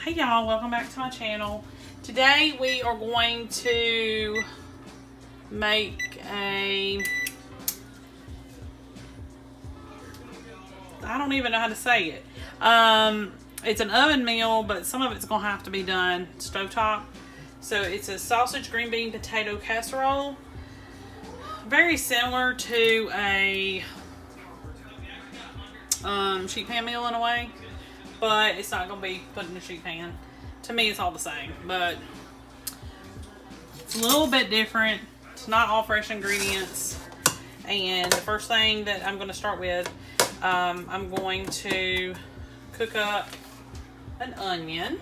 Hey y'all, welcome back to my channel. Today we are going to make I don't even know how to say it. It's an oven meal, but some of it's gonna have to be done stovetop. So it's a sausage, green bean, potato casserole. Very similar to a sheet pan meal in a way, but it's not gonna be put in a sheet pan. To me, it's all the same, but it's a little bit different. It's not all fresh ingredients. And the first thing that I'm going to start with, I'm going to cook up an onion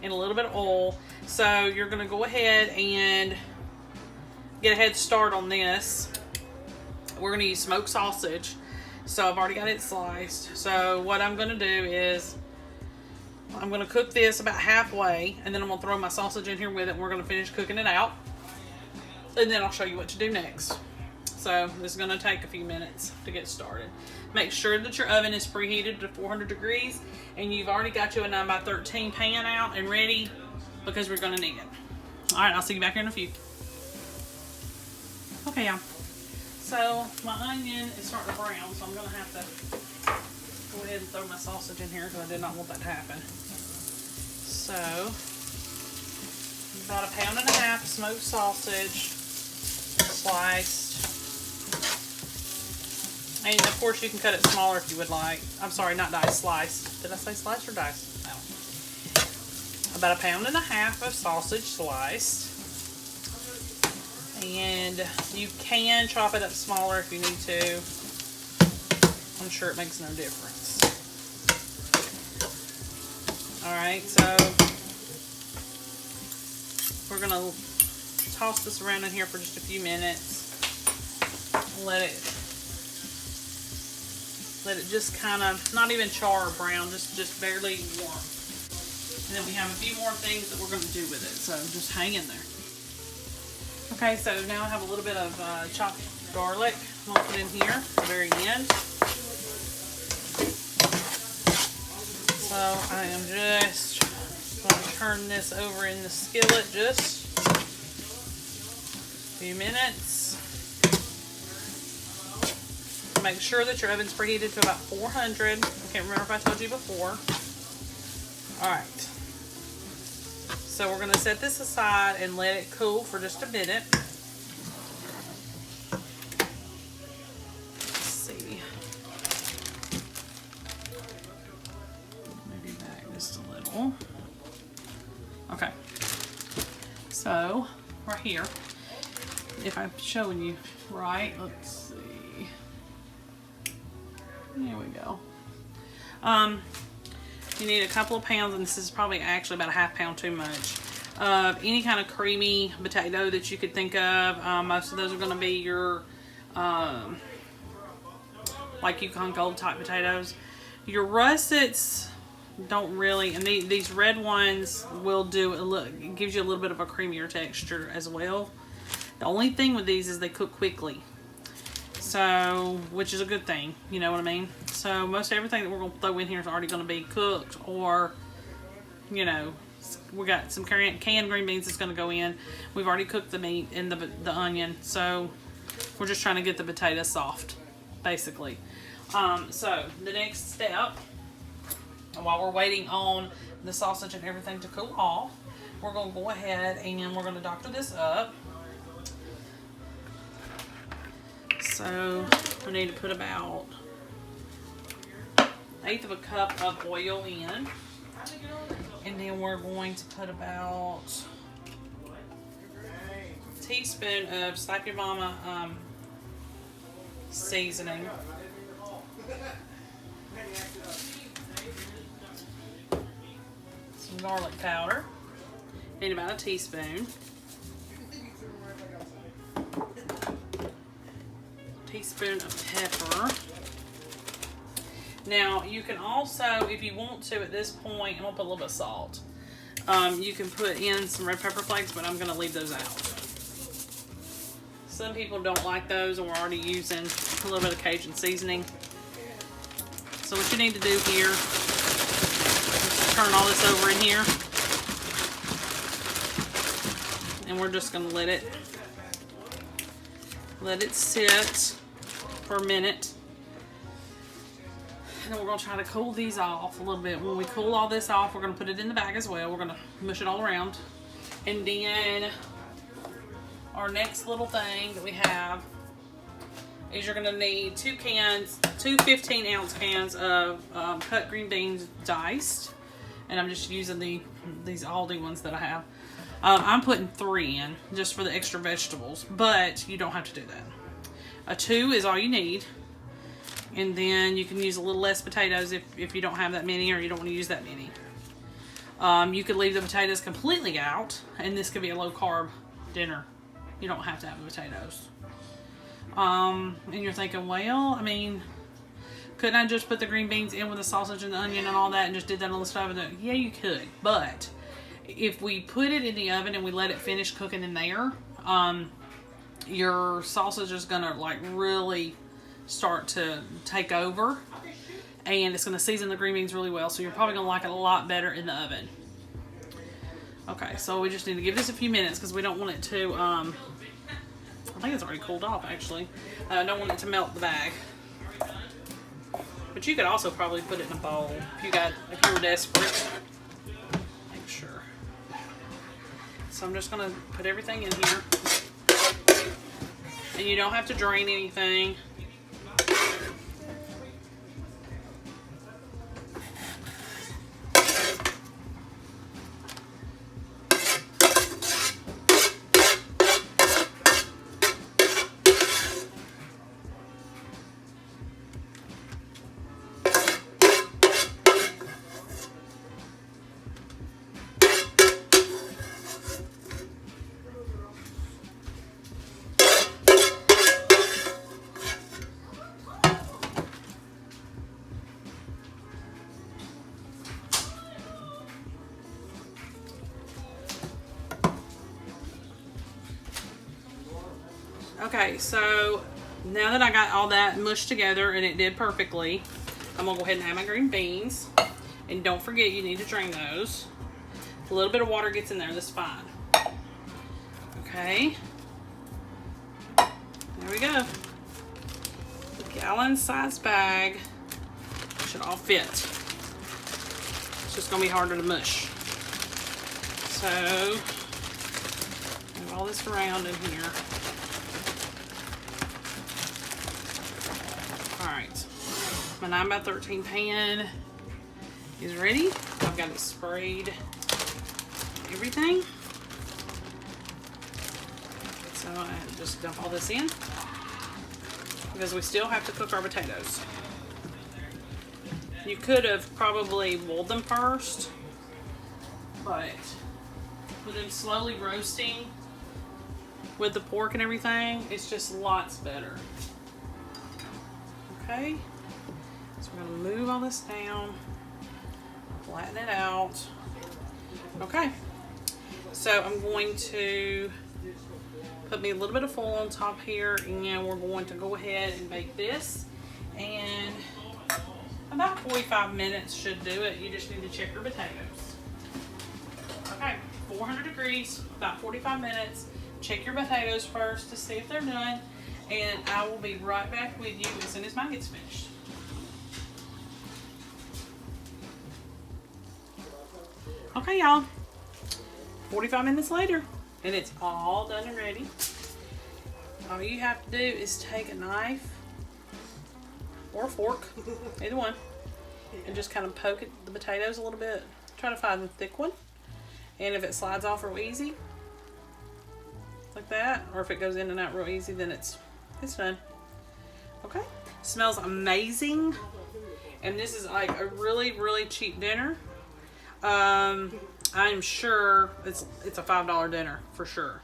in a little bit of oil. So you're going to go ahead and get a head start on this. We're going to use smoked sausage. So I've already got it sliced. So what I'm going to do is I'm going to cook this about halfway, and then I'm going to throw my sausage in here with it, and we're going to finish cooking it out. And then I'll show you what to do next. So this is going to take a few minutes to get started. Make sure that your oven is preheated to 400 degrees, and you've already got your 9x13 pan out and ready, because we're going to need it. Alright, I'll see you back here in a few. Okay, y'all. So my onion is starting to brown, so I'm going to have to go ahead and throw my sausage in here because I did not want that to happen. So, about 1.5 pounds of smoked sausage, sliced. And of course you can cut it smaller if you would like. I'm sorry, not diced, sliced. Did I say sliced or diced? No. About 1.5 pounds of sausage sliced. And you can chop it up smaller if you need to. I'm sure it makes no difference. Alright, so we're going to toss this around in here for just a few minutes. Let it just kind of, not even char or brown, just barely warm. And then we have a few more things that we're going to do with it, so just hang in there. Okay, so now I have a little bit of chopped garlic. I'm going to put in here at the very end. So I am just going to turn this over in the skillet just a few minutes. Make sure that your oven's preheated to about 400. I can't remember if I told you before. Alright. So we're going to set this aside and let it cool for just a minute. Let's see. Maybe back just a little. Okay. So, right here. If I'm showing you right, let's see. There we go. You need a couple of pounds, and this is probably actually about 1/2 pound too much, of any kind of creamy potato that you could think of. Most of those are going to be your like Yukon Gold type potatoes. Your russets don't really, and these red ones will do a look. It gives you a little bit of a creamier texture as well. The only thing with these is they cook quickly, so which is a good thing. You know what I mean? So most everything that we're going to throw in here is already going to be cooked, or, you know, we got some canned green beans that's going to go in. We've already cooked the meat and the onion, so we're just trying to get the potatoes soft, basically. So the next step, while we're waiting on the sausage and everything to cool off, we're going to go ahead and we're going to doctor this up. So we need to put about 1/8 of a cup of oil in, and then we're going to put about a teaspoon of Slap Your Mama seasoning. Some garlic powder. Need about a teaspoon. Teaspoon of pepper. Now you can also, if you want to at this point, I'm going to put a little bit of salt. You can put in some red pepper flakes, but I'm going to leave those out. Some people don't like those, and we're already using a little bit of Cajun seasoning. So what you need to do here is turn all this over in here. And we're just gonna let it sit for a minute. And then we're gonna try to cool these off a little bit. When we cool all this off, we're gonna put it in the bag as well. We're gonna mush it all around. And then our next little thing that we have is you're gonna need two 15-ounce cans of cut green beans diced. And I'm just using these Aldi ones that I have. I'm putting 3 in just for the extra vegetables, but you don't have to do that. A 2 is all you need. And then you can use a little less potatoes if you don't have that many or you don't want to use that many. You could leave the potatoes completely out, and this could be a low-carb dinner. You don't have to have the potatoes. And you're thinking, well, I mean, couldn't I just put the green beans in with the sausage and the onion and all that and just did that on the stove? Yeah, you could. But if we put it in the oven and we let it finish cooking in there, your sausage is going to like really start to take over, and it's going to season the green beans really well, so you're probably going to like it a lot better in the oven. Okay, so we just need to give this a few minutes because we don't want it to I think it's already cooled off actually. I don't want it to melt the bag, but you could also probably put it in a bowl if you were desperate. Make sure. So I'm just going to put everything in here, and you don't have to drain anything. Okay, so now that I got all that mushed together and it did perfectly, I'm gonna go ahead and add my green beans. And don't forget, you need to drain those. If a little bit of water gets in there, that's fine. Okay. There we go. The gallon-sized bag should all fit. It's just gonna be harder to mush. So, move all this around in here. Alright, my 9x13 pan is ready. I've got it sprayed everything. So I just dump all this in because we still have to cook our potatoes. You could have probably boiled them first, but with them slowly roasting with the pork and everything, it's just lots better. Okay, so we're going to move all this down, flatten it out. Okay, so I'm going to put me a little bit of foil on top here, and we're going to go ahead and bake this, and about 45 minutes should do it. You just need to check your potatoes. Okay, 400 degrees, about 45 minutes. Check your potatoes first to see if they're done. And I will be right back with you as soon as mine gets finished. Okay, y'all. 45 minutes later, and it's all done and ready. All you have to do is take a knife or a fork, either one, and just kind of poke the potatoes a little bit. Try to find the thick one. And if it slides off real easy, like that, or if it goes in and out real easy, then it's done. Okay, smells amazing, and this is like a really cheap dinner. I'm sure it's a $5 dinner for sure.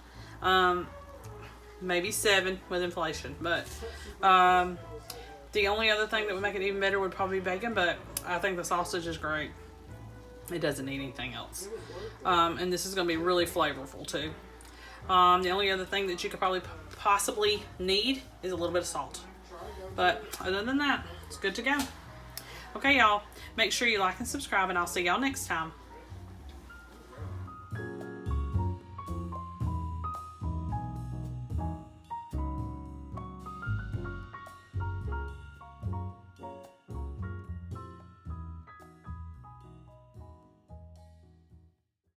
Maybe $7 with inflation, but the only other thing that would make it even better would probably be bacon, but I think the sausage is great. It doesn't need anything else. And this is going to be really flavorful too. The only other thing that you could probably possibly need is a little bit of salt. But other than that, it's good to go. Okay, y'all. Make sure you like and subscribe, and I'll see y'all next time.